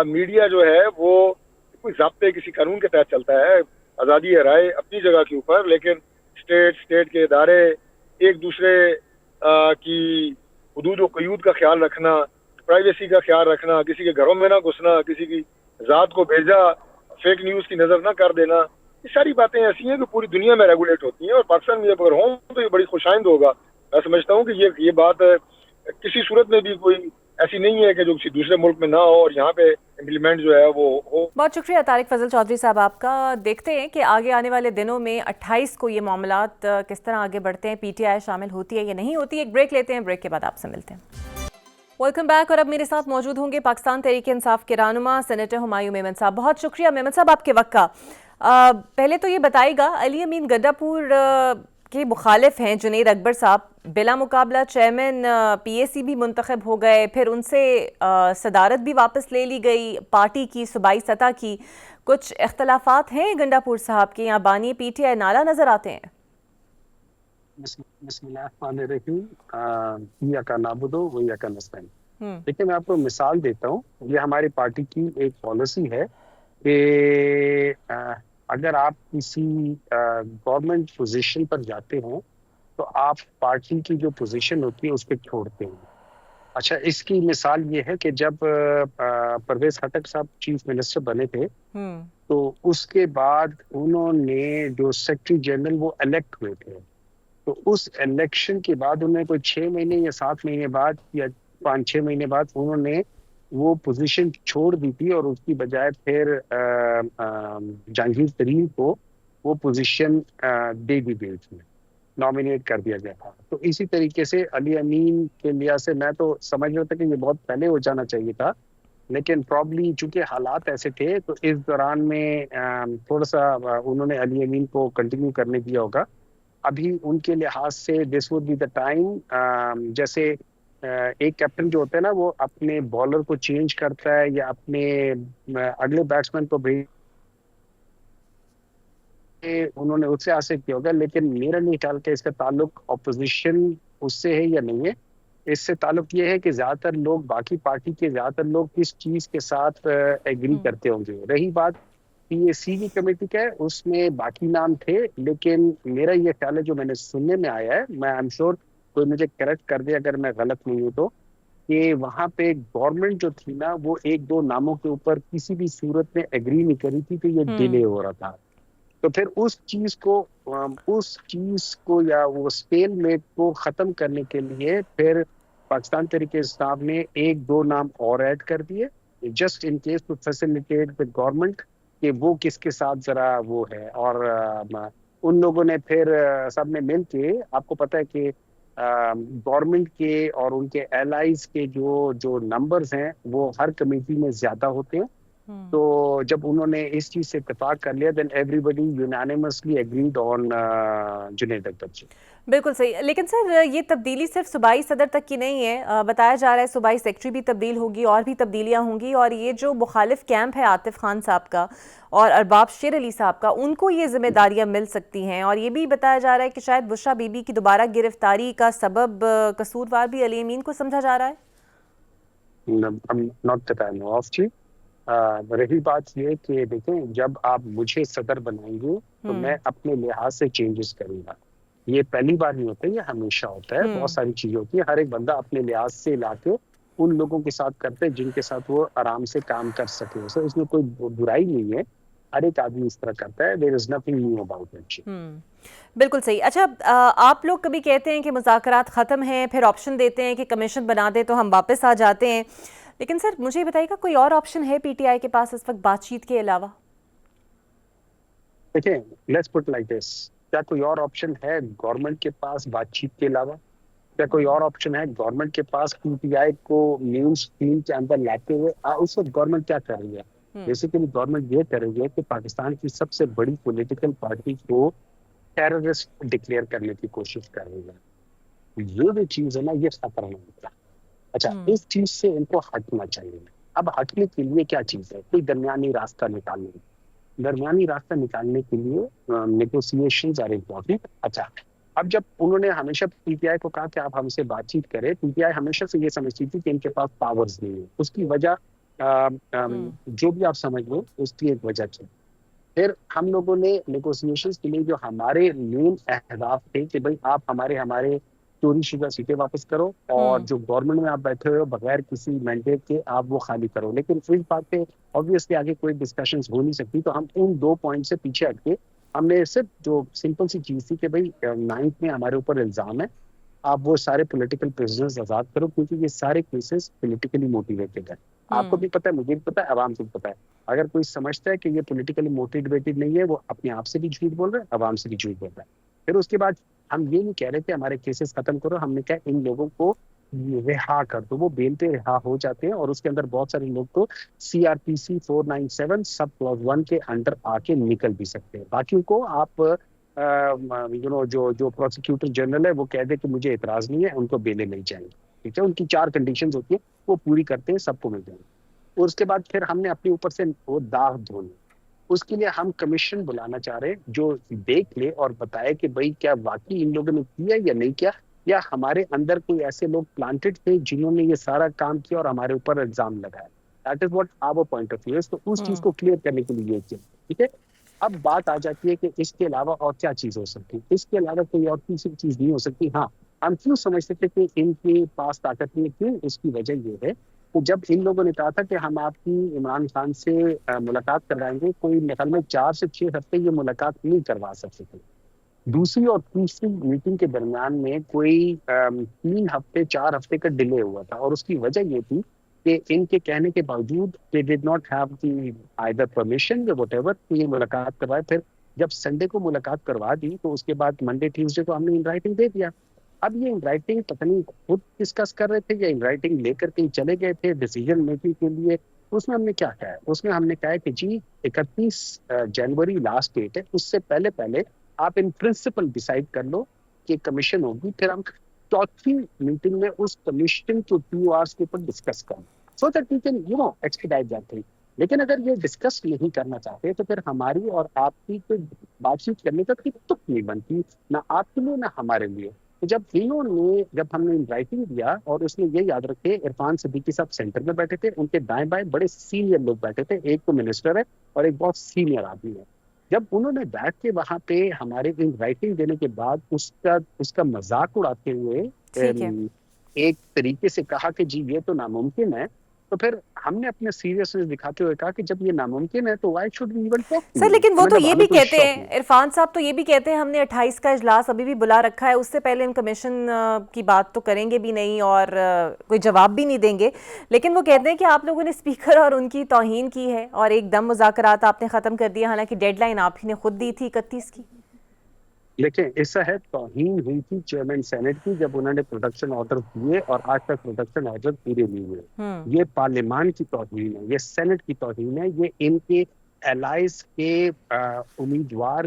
मीडिया जो है वो कोई ज़ाब्ते किसी कानून के तहत चलता है। आज़ादी है राय अपनी जगह के ऊपर, लेकिन स्टेट के इदारे एक दूसरे की हुदूद व क़यूद का ख्याल रखना, प्राइवेसी का ख्याल रखना, किसी के घरों में ना घुसना, किसी की ज़ात को भेजा फेक न्यूज़ की नज़र ना कर देना, ये सारी बातें ऐसी हैं कि पूरी दुनिया में रेगुलेट होती हैं और पाकिस्तान में अगर हों तो ये बड़ी खुशाइंद होगा। मैं समझता हूँ कि ये बात किसी सूरत में भी कोई ऐसी नहीं है कि जो किसी दूसरे मुल्क में ना हो और यहाँ पे इम्प्लीमेंट जो है वो हो। बहुत शुक्रिया तारिक फजल चौधरी साहब आपका। देखते हैं कि आगे आने वाले दिनों में 28 को ये मामलात किस तरह आगे बढ़ते हैं, PTI शामिल होती है या नहीं होती। एक ब्रेक लेते हैं, ब्रेक के बाद आपसे मिलते हैं। Welcome back. और अब मेरे साथ मौजूद होंगे पाकिस्तान तहरीक इंसाफ के रहनुमा सेनेटर हुमायूं मेमन साहब। बहुत शुक्रिया मेमन साहब आपके वक्त का। पहले तो ये बताइएगा, अली अमीन गड्डापुर के मुखालिफ हैं जुनैद अकबर साहब, बिला मुकाबला चेयरमैन PAC भी मुंतखब हो गए, फिर उनसे सदारत भी वापस ले ली गई पार्टी की सूबाई सतह की। कुछ इख्तलाफात हैं गंडापुर साहब के, यहाँ बानी PTI नाला नजर आते हैं। देखिए, मैं आपको मिसाल देता हूँ। ये हमारी पार्टी की एक पॉलिसी है कि अगर आप किसी गवर्नमेंट पोजीशन पर जाते हैं तो आप पार्टी की जो पोजीशन होती है उस पर छोड़ते हैं। अच्छा, इसकी मिसाल ये है कि जब परवेज खटक साहब चीफ मिनिस्टर बने थे तो उसके बाद उन्होंने जो सेक्रेटरी जनरल वो इलेक्ट हुए थे, तो उस इलेक्शन के बाद उन्होंने कोई 6 महीने या 7 महीने बाद या 5-6 महीने बाद उन्होंने वो पोजीशन छोड़ दी थी और उसकी बजाय फिर जहांगीर तरीन को वो पोजीशन दे दी गई थी, नॉमिनेट कर दिया गया था। तो इसी तरीके से अली अमीन के लिहाज से मैं तो समझ रहा था कि ये बहुत पहले हो जाना चाहिए था, लेकिन प्रॉब्ली चूंकि हालात ऐसे थे तो इस दौरान में थोड़ा सा उन्होंने अली अमीन को कंटिन्यू करने दिया होगा। अभी उनके लिहाज से this would be the time. जैसे एक कैप्टन जो होता है ना, वो अपने बॉलर को चेंज करता है या अपने अगले बैट्समैन को भेज उन्होंने उससे आशा किया होगा, लेकिन मेरा नहीं ख्याल कि इसका ताल्लुक ऑपोजिशन उससे है या नहीं है। इससे ताल्लुक ये है कि ज्यादातर लोग, बाकी पार्टी के ज्यादातर लोग इस चीज के साथ एग्री करते होंगे। रही बात पीएसीबी कमेटी का है, उसमें बाकी नाम थे, लेकिन मेरा ये ख्याल है, जो मैंने सुनने में आया है, मैं आई एम श्योर कोई मुझे करेक्ट कर दे अगर मैं गलत नहीं हूँ, तो कि वहां पे गवर्नमेंट जो थी ना, वो एक दो नामों के ऊपर किसी भी सूरत में एग्री नहीं करी थी, तो ये डिले हो रहा था। तो फिर उस चीज को या वो स्टेलमेट को खत्म करने के लिए फिर पाकिस्तान तहरीक इंसाफ ने एक दो नाम और ऐड कर दिए, just in case to facilitate the government कि वो किसके साथ जरा वो है। और उन लोगों ने फिर सबने मिल के, आपको पता है कि गवर्नमेंट के और उनके एलाइज के जो नंबर्स हैं वो हर कमेटी में ज्यादा होते हैं। तो जब उन्होंने इस चीज से इत्तेफाक कर लिया, then everybody unanimously agreed on Junaid Akhtar ji. बिल्कुल सही। लेकिन सर, ये तब्दीली सिर्फ सूबाई सदर तक की नहीं है, बताया जा रहा है सूबाई सेक्रेटरी भी तब्दील होगी और भी तब्दीलियां होंगी, और ये जो मुखालिफ कैंप है आतिफ खान साहब का और अरबाब शेर अली साहब का, उनको ये जिम्मेदारियां मिल सकती हैं। और ये भी बताया जा रहा है कि शायद बुशरा बीबी की दोबारा गिरफ्तारी का सबब कसूरवार भी अली अमीन को समझा जा रहा है। रही बात ये कि देखें, जब आप मुझे सदर बनाएंगे तो मैं अपने लिहाज से चेंजेस करूंगा। ये पहली बार नहीं होता, ये हमेशा होता है। बहुत सारी चीजें होती है, हर एक बंदा अपने लिहाज से लाके उन लोगों के साथ करते हैं जिनके साथ वो आराम से काम कर सके। सो इसमें कोई बुराई नहीं है, हर एक आदमी इस तरह करता है। There is nothing new about it. बिल्कुल सही। अच्छा, आप लोग कभी कहते हैं कि मुज़ाकरात ख़त्म हैं, फिर ऑप्शन देते हैं कि कमीशन बना दे तो हम वापस आ जाते हैं, लेकिन सर मुझे बताइएगा कोई और ऑप्शन है पीटीआई के पास इस वक्त बातचीत के अलावा? देखिए, लेट्स पुट लाइक दिस, क्या कोई और ऑप्शन है गवर्नमेंट के पास बातचीत के अलावा? क्या कोई और ऑप्शन है गवर्नमेंट के पास पीटीआई को मेन स्ट्रीम के अंदर लाते हुए? उस वक्त गवर्नमेंट क्या कर रही है? बेसिकली गवर्नमेंट ये कर रही है कि पाकिस्तान की सबसे बड़ी पॉलिटिकल पार्टी को टेररिस्ट डिक्लेयर करने की कोशिश कर रही है। ये जो चीज है ना, ये खतरनाक है। अच्छा, इस चीज से इनको हटना चाहिए। अब हटने के लिए क्या चीज है? कोई दरमियानी रास्ता निकालने के लिए नेगोशिएशंस आर इम्पोर्टेंट। अच्छा, अब जब उन्होंने हमेशा पीटीआई को कहा कि आप हमसे बातचीत करें, पीटीआई हमेशा से ये समझती थी कि इनके पास पावर्स नहीं है। उसकी वजह जो भी आप समझ लो, उसकी एक वजह थी। फिर हम लोगों ने नेगोशिएशंस के लिए जो हमारे मेन अहदाफ थे कि भाई आप हमारे चोरी शुदा सीटें वापस करो और जो गवर्नमेंट में आप बैठे हुए हो बगैर किसी मैंडेट के, आप वो खाली करो। लेकिन इस बात पे ऑब्वियसली आगे कोई डिस्कशंस हो नहीं सकती, तो हम उन 2 पॉइंट से पीछे हटके हमने सिर्फ जो सिंपल सी चीज थी कि भाई 9th में हमारे ऊपर इल्जाम है, आप वो सारे पॉलिटिकल प्रिजनर्स आजाद करो, क्योंकि ये सारे केसेस पॉलिटिकली मोटिवेटेड है। आपको भी पता है, मुझे भी पता है, आवाम को भी पता है। अगर कोई समझता है कि ये पॉलिटिकली मोटिवेटेड नहीं है, वो अपने आप से भी झूठ बोल रहा है, आवाम से भी झूठ बोल रहा है। फिर उसके बाद हम ये नहीं कह रहे थे हमारे केसेस खत्म करो, हमने कहा इन लोगों को रिहा कर दो। वो बेल पे रिहा हो जाते हैं और उसके अंदर बहुत सारे लोग तो CRPC 497 सब क्लॉज 1 के अंडर आके निकल भी सकते हैं। बाकी को आप जो प्रोसिक्यूटर जनरल है वो कह दे कि मुझे एतराज नहीं है, उनको बेले मिल जाएंगे। ठीक है, उनकी 4 कंडीशंस होती है, वो पूरी करते हैं, सबको मिल जाएंगे। और उसके बाद फिर हमने अपने ऊपर से वो दाग धोने, उसके लिए हम कमीशन बुलाना चाह रहे हैं जो देख ले और बताए कि भाई क्या वाकई इन लोगों ने किया या नहीं किया, या हमारे अंदर कोई ऐसे लोग प्लांटेड थे जिन्होंने ये सारा काम किया और हमारे ऊपर इल्जाम लगाया। That is what our point of view. तो उस चीज को क्लियर करने के लिए ये किया। ठीक है, अब बात आ जाती है कि इसके अलावा और क्या चीज हो सकती है। इसके अलावा कोई और तीसरी चीज नहीं हो सकती। हाँ, हम क्यों समझते थे कि इनके पास ताकत नहीं है? क्यों? इसकी वजह ये है कि जब इन लोगों ने कहा था कि हम आपकी इमरान खान से मुलाकात करवाएंगे, कोई निकल में 4 से 6 हफ्ते ये मुलाकात नहीं करवा सकते थे। दूसरी और तीसरी मीटिंग के दरमियान में कोई 3 हफ्ते 4 हफ्ते का डिले हुआ था, और उसकी वजह ये थी कि इनके कहने के बावजूद they did not have the either permission या व्हाटएवर ये मुलाकात करवाए। फिर जब संडे को मुलाकात करवा दी तो उसके बाद मंडे ट्यूसडे को हमने इन राइटिंग दे दिया। अब ये इन राइटिंग पता नहीं खुद डिस्कस कर रहे थे या इन राइटिंग लेकर कहीं चले गए थे डिसीजन मेकिंग के लिए। उसमें हमने क्या कहा है? उसमें हमने कहा है कि जी 31 जनवरी लास्ट डेट है, उससे पहले पहले आप इन प्रिंसिपल डिसाइड कर लो कि कमीशन होगी, फिर हम चौथी मीटिंग में उस कमीशन को 2 आवर्स के ऊपर डिस्कस करें, so that we can expedite that thing. लेकिन अगर ये डिस्कस नहीं करना चाहते तो फिर हमारी और आपकी कोई बातचीत करने का कोई तुक नहीं बनती, ना आपके लिए ना हमारे लिए। तो जब हमने राइटिंग दिया और उसमें ये याद रखे, इरफान सिद्दीकी साहब सेंटर में बैठे थे, उनके दाएं बाएं बड़े सीनियर लोग बैठे थे, एक तो मिनिस्टर है और एक बहुत सीनियर आदमी है। जब उन्होंने बैठ के वहां पे हमारे इन राइटिंग देने के बाद उसका उसका मजाक उड़ाते हुए ठीक है एक तरीके से कहा कि जी ये तो नामुमकिन है, तो फिर हमने अपने सीरियसनेस दिखाते हुए कहा कि जब ये नामुमकिन है तो why should we even talk to sir, you. लेकिन वो तो मतलब ये हमें भी कोई कहते शौक हैं, नहीं। इरफान साहब तो ये भी कहते हैं हमने 28 का इजलास अभी भी बुला रखा है, उससे पहले हम कमीशन की बात तो करेंगे भी नहीं और कोई जवाब भी नहीं देंगे। लेकिन वो कहते हैं कि आप लोगों ने स्पीकर और उनकी तौहीन की है और एकदम मुज़ाकरात आपने ख़त्म कर दिया, हालांकि डेडलाइन आप ही ने खुद दी थी 31 की। लेकिन ऐसा है, तौहीन हुई थी चेयरमैन सेनेट की जब उन्होंने प्रोटेक्शन ऑर्डर दिए और आज तक प्रोटेक्शन ऑर्डर पूरे नहीं हुए। ये पार्लियामान की तौहीन है, ये सेनेट की तौहीन है, ये इनके एलाइज के उम्मीदवार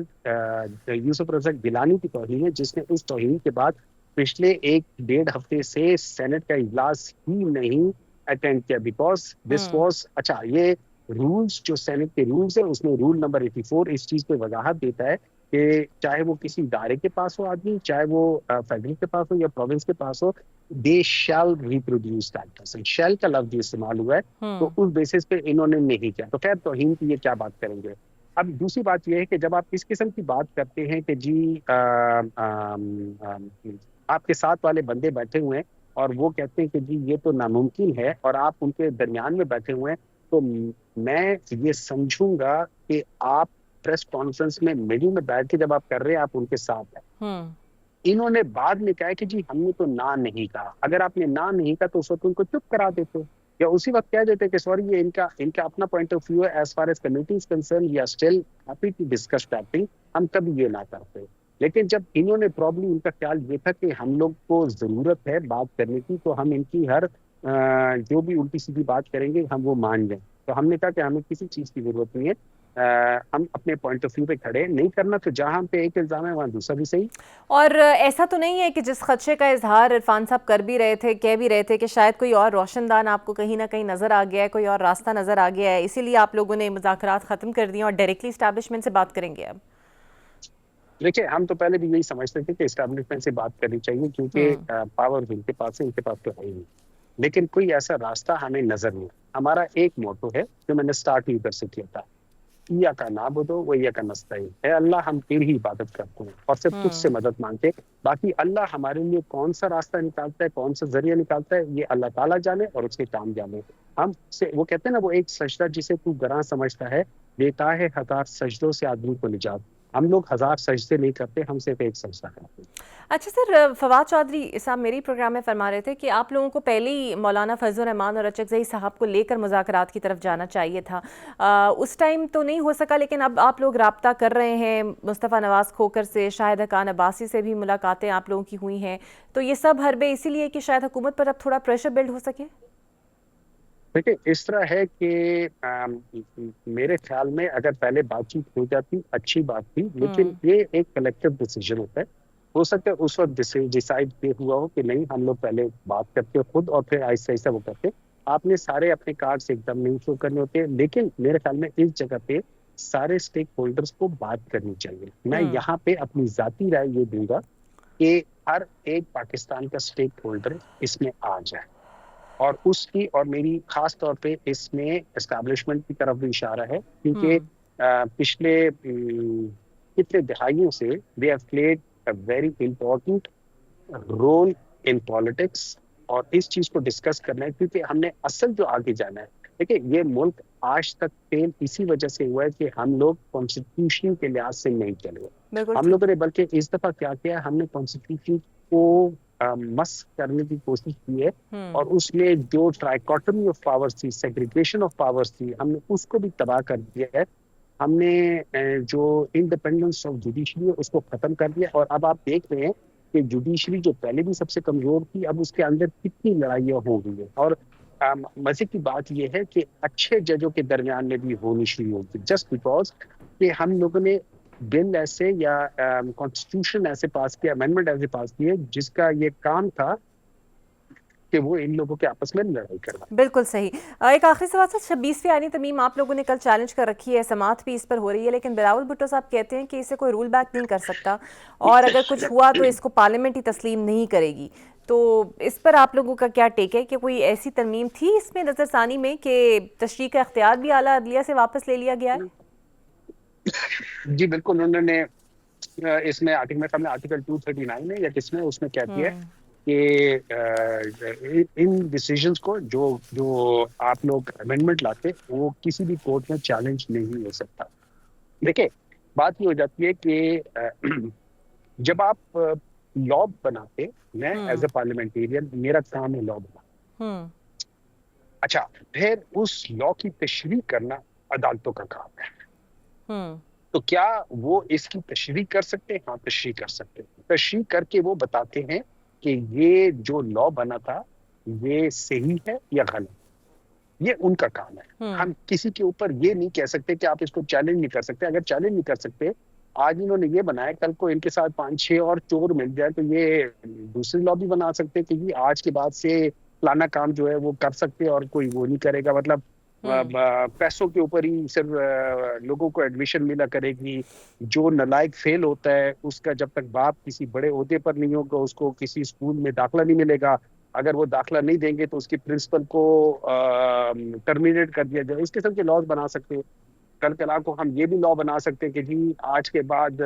यूसुफ रज़ाक गिलानी की तौहीन है, जिसने उस तौहीन के बाद पिछले 1-1.5 हफ्ते से सेनेट का इजलास ही नहीं अटेंड किया। बिकॉज दिस वॉज अच्छा, ये रूल्स जो सेनेट के रूल्स है उसमें रूल नंबर 84 इस चीज पे वजाहत देता है कि चाहे वो किसी इदारे के पास हो आदमी, चाहे वो फेडरल के पास हो या प्रोविंस के पास हो, दे शैल रिप्रोड्यूस दैट पर्सन। शैल का लफ्ज इस्तेमाल हुआ है, तो उस बेसिस पे इन्होंने नहीं किया। तो खैर तौहीन की ये क्या बात करेंगे। अब दूसरी बात यह है कि जब आप इस किस्म की बात करते हैं कि जी आपके साथ वाले बंदे बैठे हुए हैं और वो कहते हैं कि जी ये तो नामुमकिन है और आप उनके दरमियान में बैठे हुए हैं, तो मैं ये समझूंगा कि आप प्रेस कॉन्फ्रेंस में मिडिल में बैठ के जब आप कर रहे हैं आप उनके साथ हैं। इन्होंने बाद में कहा कि जी हमने तो ना नहीं कहा। अगर आपने ना नहीं कहा तो उस वक्त उनको चुप करा देते या उसी वक्त कह देते कि सॉरी ये इनका अपना पॉइंट ऑफ व्यू है, as far as community is concern we are still happy to discuss that thing, हम कभी ये ना करते। लेकिन जब इन्होंने प्रॉब्लम, उनका ख्याल ये था कि हम लोग को जरूरत है बात करने की, तो हम इनकी हर जो भी उल्टी सीधी बात करेंगे हम वो मान जाए। तो हमने कहा कि हमें किसी चीज की जरूरत नहीं है, हम अपने पॉइंट ऑफ व्यू पे खड़े, नहीं करना तो जहां पे एक इल्जाम है वहां दूसरा भी सही। और ऐसा तो नहीं है कि जिस खदशे का इजहार इरफान साहब कर भी रहे थे, कह भी रहे थे कि शायद कोई और रोशनदान आपको कहीं ना कहीं नजर आ गया है, कोई और रास्ता नजर आ गया है, इसीलिए आप लोगों ने मुज़ाकरात खत्म कर दिए और डायरेक्टली एस्टैब्लिशमेंट से बात करेंगे अब? देखिए हम तो पहले भी यही समझते थे कि एस्टैब्लिशमेंट से बात करनी चाहिए, क्योंकि पावर इनके पास है, इनके पास तो है ही नहीं। लेकिन कोई ऐसा रास्ता हमें नजर नहीं। हमारा एक मोटो है जो मैंने स्टार्ट ही उधर से किया था, इया का नाबुदो व इया का नस्तईन, है अल्लाह हम तेरी ही इबादत करते हैं और सिर्फ तुझसे मदद मांगते हैं। बाकी अल्लाह हमारे लिए कौन सा रास्ता निकालता है, कौन सा जरिया निकालता है, ये अल्लाह ताला जाने और उसके काम जाने। हम से वो कहते हैं ना, वो एक सजदा जिसे तू गरां समझता है देता है हजार सजदों से आदमी को निजात। हम लोग हजार सजदे नहीं करते, हम सिर्फ एक सजदा करते हैं। अच्छा सर, फवाद चौधरी साहब मेरी प्रोग्राम में फरमा रहे थे कि आप लोगों को पहले ही मौलाना फजल रहमान और अचकज़ई साहब को लेकर मुज़ाकरात की तरफ जाना चाहिए था। उस टाइम तो नहीं हो सका, लेकिन अब आप लोग राब्ता कर रहे हैं। मुस्तफ़ा नवाज़ खोकर से, शाहिद हक़ान अब्बासी से भी मुलाकातें आप लोगों की हुई हैं, तो ये सब हरबे इसीलिए कि शायद हुकूमत पर अब थोड़ा प्रेशर बिल्ड हो सके। देखिए इस तरह है कि मेरे ख्याल में अगर पहले बातचीत हो जाती अच्छी बात थी, लेकिन ये एक कलेक्टिव डिसीजन होता है। हो सकता है उस वक्त डिसाइड ये हुआ हो कि नहीं हम लोग पहले बात करते खुद और फिर ऐसा ऐसा वो करते। आपने सारे अपने कार्ड्स एकदम नहीं शो करने होते, लेकिन मेरे ख्याल में इस जगह पे सारे स्टेक होल्डर्स को बात करनी चाहिए। मैं यहाँ पे अपनी जाती राय ये दूंगा कि हर एक पाकिस्तान का स्टेक होल्डर इसमें आ जाए और उसकी और मेरी खास तौर पे इसमें एस्टैब्लिशमेंट की तरफ भी इशारा है, क्योंकि पिछले कितने दहाइयों से they have played a very important role in politics और इस चीज को डिस्कस करना है, क्योंकि हमने असल जो आगे जाना है। देखिए ये मुल्क आज तक फेल इसी वजह से हुआ है कि हम लोग कॉन्स्टिट्यूशन के लिहाज से नहीं चले। हम लोगों ने बल्कि इस दफा क्या किया, हमने कॉन्स्टिट्यूशन को मस करने की कोशिश की है और उसमें जो ट्राइकोटमी ऑफ पावर्स थी, सेग्रीगेशन ऑफ पावर्स थी, हमने उसको भी तबाह कर दिया है। हमने जो इंडिपेंडेंस ऑफ जुडिशरी है उसको खत्म कर दिया और अब आप देख रहे हैं कि जुडिशरी जो पहले भी सबसे कमजोर थी, अब उसके अंदर कितनी लड़ाइयाँ हो गई है। और मजे की बात यह है कि अच्छे जजों के दरमियान में भी होनी शुरू होगी, जस्ट बिकॉज कि हम लोगों ने बिल ऐसे या कॉन्स्टिट्यूशन ऐसे पास किया, अमेंडमेंट ऐसे पास किए जिसका ये काम था कि वो इन लोगों के आपस में लड़ाई करवाए। बिल्कुल सही। एक आखिरी सवाल सर, 26वीं आईनी तरमीम आप लोगों ने कल चैलेंज कर रखी है, समाअत भी इस पर हो रही है, लेकिन बिलावल भुट्टो साहब कहते हैं कि इसे कोई रूल बैक नहीं कर सकता और अगर कुछ हुआ तो इसको पार्लियामेंट ही तस्लीम नहीं करेगी। तो इस पर आप लोगों का क्या टेक है कि कोई ऐसी तरमीम थी इसमें नजरसानी में कि तशरीह का इख्तियार भी आला अदलिया से वापस ले लिया गया है? जी बिल्कुल, उन्होंने इसमें आर्टिकल 239 है या किसमें, उसमें कहती है कि इन डिसीजंस को जो जो आप लोग अमेंडमेंट लाते वो किसी भी कोर्ट में चैलेंज नहीं हो सकता। देखिए, बात ये हो जाती है कि जब आप लॉ बनाते, मैं एज ए पार्लियामेंटेरियन, मेरा काम है लॉ बनाना। अच्छा, फिर उस लॉ की तशरीह करना अदालतों का काम है। तो क्या वो इसकी तशरीह कर सकते हैं? हाँ, तशरीह कर सकते हैं। तशरीह करके वो बताते हैं कि ये जो लॉ बना था ये सही है या गलत, ये उनका काम है। हम किसी के ऊपर ये नहीं कह सकते कि आप इसको चैलेंज नहीं कर सकते। अगर चैलेंज नहीं कर सकते, आज इन्होंने ये बनाया, कल को इनके साथ 5-6 और चोर मिल जाए तो ये दूसरी लॉ भी बना सकते हैं कि आज के बाद से फलाना काम जो है वो कर सकते हैं और कोई वो नहीं करेगा। मतलब पैसों के ऊपर ही सिर्फ लोगों को एडमिशन मिला करेगी। जो नालायक फेल होता है उसका जब तक बाप किसी बड़े ओहदे पर नहीं होगा उसको किसी स्कूल में दाखिला नहीं मिलेगा। अगर वो दाखिला नहीं देंगे तो उसके प्रिंसिपल को टर्मिनेट कर दिया जाए। इस किस्म के लॉज बना सकते हैं। कल कला को हम ये भी लॉ बना सकते हैं कि जी आज के बाद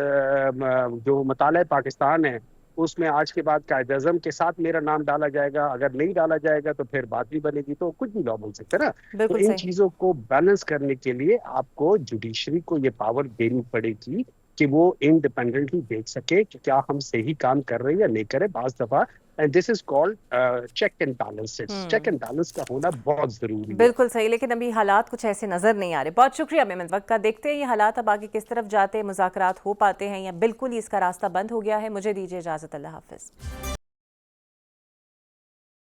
जो मताला पाकिस्तान है उसमें आज के बाद कायदे-ए-आज़म के साथ मेरा नाम डाला जाएगा, अगर नहीं डाला जाएगा तो फिर बात नहीं बनेगी। तो कुछ भी लॉ बोल सकते हैं ना। तो इन चीजों को बैलेंस करने के लिए आपको जुडिशरी को ये पावर देनी पड़ेगी कि वो इंडिपेंडेंटली देख सके कि क्या हम सही काम कर रहे हैं या नहीं कर रहे। बाज़ दफा and this is called check and balances. Check and balance का होना बहुत जरूरी है। बिल्कुल सही, लेकिन अभी हालात कुछ ऐसे नजर नहीं आ रहे। बहुत शुक्रिया मेमन वक्त का। देखते हैं ये हालात अब आगे किस तरफ जाते हैं, मुज़ाकरात हो पाते हैं या बिल्कुल ही इसका रास्ता बंद हो गया है। मुझे दीजिए इजाजत, अल्लाह हाफिज।